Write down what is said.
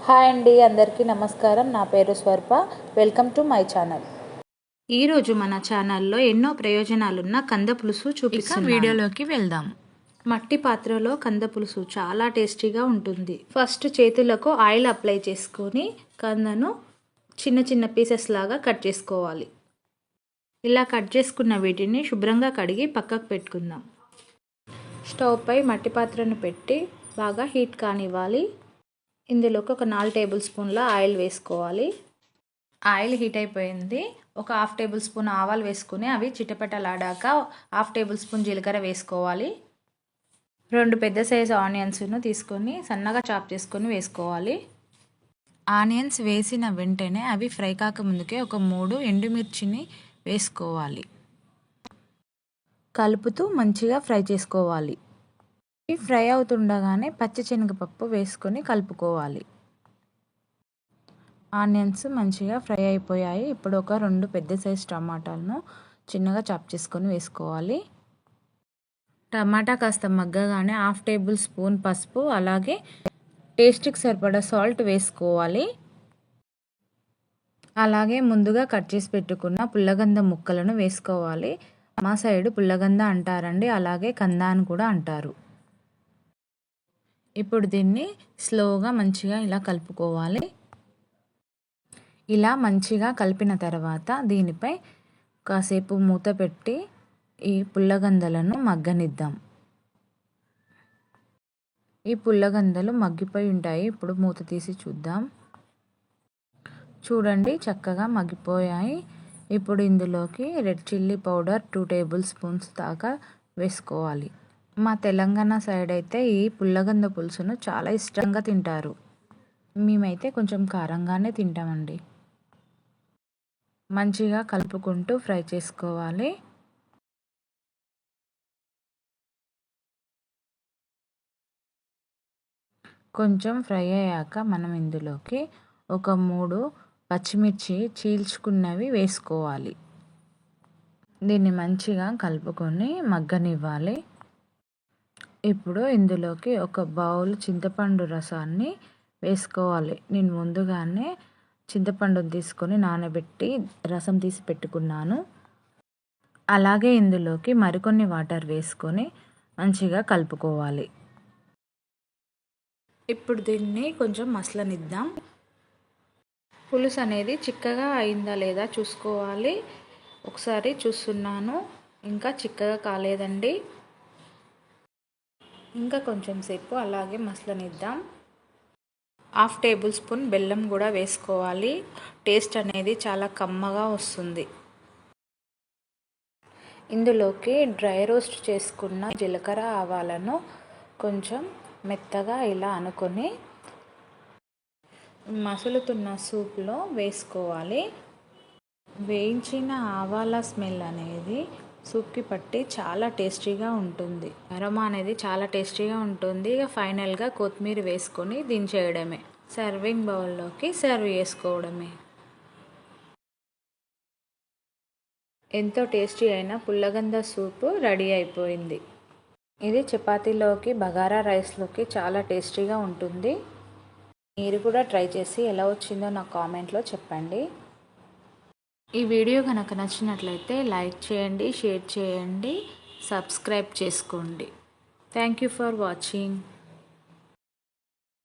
Hi అండి, అందరికీ నమస్కారం. నా పేరు Swarpa. Welcome to my channel. ఈరోజు మన ఛానల్లో ఎన్నో ప్రయోజనాలున్న కంద పులుసు చూపిస్తున్నాను. వీడియోలోకి వెళ్దాం. మట్టి పాత్రలో కంద పులుసు చాలా టేస్టీగా ఉంటుంది. ఫస్ట్ చేతులకు ఆయిల్ అప్లై చేసుకొని కందను చిన్న చిన్న పీసెస్ లాగా కట్ చేసుకోవాలి. ఇలా కట్ చేసుకున్న వీటిని శుభ్రంగా కడిగి పక్కకు పెట్టుకుందాం. స్టవ్ పై మట్టి పాత్రను పెట్టి బాగా హీట్ కానివ్వాలి. ఇందులోకి ఒక 4 టేబుల్ స్పూన్ల ఆయిల్ వేసుకోవాలి. ఆయిల్ హీట్ అయిపోయింది. ఒక 1/2 టేబుల్ స్పూన్ ఆవాలు వేసుకుని అవి చిటపటలాడాక 1/2 టేబుల్ స్పూన్ జీలకర్ర వేసుకోవాలి. 2 పెద్ద సైజు ఆనియన్స్ను తీసుకొని సన్నగా చాప్ చేసుకొని వేసుకోవాలి. ఆనియన్స్ వేసిన వెంటనే అవి ఫ్రై కాకముందుకే ఒక 3 ఎండుమిర్చిని వేసుకోవాలి. కలుపుతూ మంచిగా ఫ్రై చేసుకోవాలి. ఫ్రై అవుతుండగానే పచ్చిశనగపప్పు వేసుకొని కలుపుకోవాలి. ఆనియన్స్ మంచిగా ఫ్రై అయిపోయాయి. ఇప్పుడు ఒక 2 పెద్ద సైజు టమాటాలను చిన్నగా చాప్ చేసుకొని వేసుకోవాలి. టమాటా కాస్త మగ్గగానే 1/2 టేబుల్ స్పూన్ పసుపు, అలాగే టేస్ట్కి సరిపడా సాల్ట్ వేసుకోవాలి. అలాగే ముందుగా కట్ చేసి పెట్టుకున్న పుల్లగంద ముక్కలను వేసుకోవాలి. మా సైడు పుల్లగంద అంటారండి, అలాగే కంద అని కూడా అంటారు. ఇప్పుడు దీన్ని స్లోగా మంచిగా ఇలా కలుపుకోవాలి. ఇలా మంచిగా కలిపిన తర్వాత దీనిపై కాసేపు మూత పెట్టి ఈ పుల్లగందలను మగ్గనిద్దాం. ఈ పుల్లగందలు మగ్గిపోయి ఉంటాయి. ఇప్పుడు మూత తీసి చూద్దాం. చూడండి, చక్కగా మగ్గిపోయాయి. ఇప్పుడు ఇందులోకి red chilli powder 2 table spoons దాకా వేసుకోవాలి. మా తెలంగాణ సైడ్ అయితే ఈ పుల్లగంద పులుసును చాలా ఇష్టంగా తింటారు. మేమైతే కొంచెం కారంగానే తింటామండి. మంచిగా కలుపుకుంటూ ఫ్రై చేసుకోవాలి. కొంచెం ఫ్రై అయ్యాక మనం ఇందులోకి ఒక 3 పచ్చిమిర్చి చీల్చుకున్నవి వేసుకోవాలి. దీన్ని మంచిగా కలుపుకొని మగ్గనివ్వాలి. ఇప్పుడు ఇందులోకి ఒక బౌల్ చింతపండు రసాన్ని వేసుకోవాలి. నేను ముందుగానే చింతపండుని తీసుకొని నానబెట్టి రసం తీసి పెట్టుకున్నాను. అలాగే ఇందులోకి మరికొన్ని వాటర్ వేసుకొని మంచిగా కలుపుకోవాలి. ఇప్పుడు దీన్ని కొంచెం మసలనిద్దాం. పులుసు అనేది చిక్కగా అయిందా లేదా చూసుకోవాలి. ఒకసారి చూస్తున్నాను, ఇంకా చిక్కగా కాలేదండి. ఇంకా కొంచెం సేపు అలాగే మసలనిద్దాం. 1/2 టేబుల్ స్పూన్ బెల్లం కూడా వేసుకోవాలి. టేస్ట్ అనేది చాలా కమ్మగా వస్తుంది. ఇందులోకి డ్రై రోస్ట్ చేసుకున్న జీలకర్ర ఆవాలను కొంచెం మెత్తగా ఇలా అనుకొని మసులుతున్న సూప్లో వేసుకోవాలి. వేయించిన ఆవాల స్మెల్ అనేది సూప్కి పట్టి చాలా టేస్టీగా ఉంటుంది. అరోమా అనేది చాలా టేస్టీగా ఉంటుంది. ఇక ఫైనల్గా కొత్తిమీర వేసుకొని దించేయడమే. సర్వింగ్ బౌల్లోకి సర్వ్ చేసుకోవడమే. ఎంతో టేస్టీ అయిన పుల్లగంద సూపు రెడీ అయిపోయింది. ఇది చపాతీలోకి, బగారా రైస్లోకి చాలా టేస్టీగా ఉంటుంది. మీరు కూడా ట్రై చేసి ఎలా వచ్చిందో నాకు కామెంట్లో చెప్పండి. ఈ వీడియో కనుక నచ్చినట్లయితే లైక్ చేయండి, షేర్ చేయండి, సబ్స్క్రైబ్ చేసుకోండి. Thank you for watching.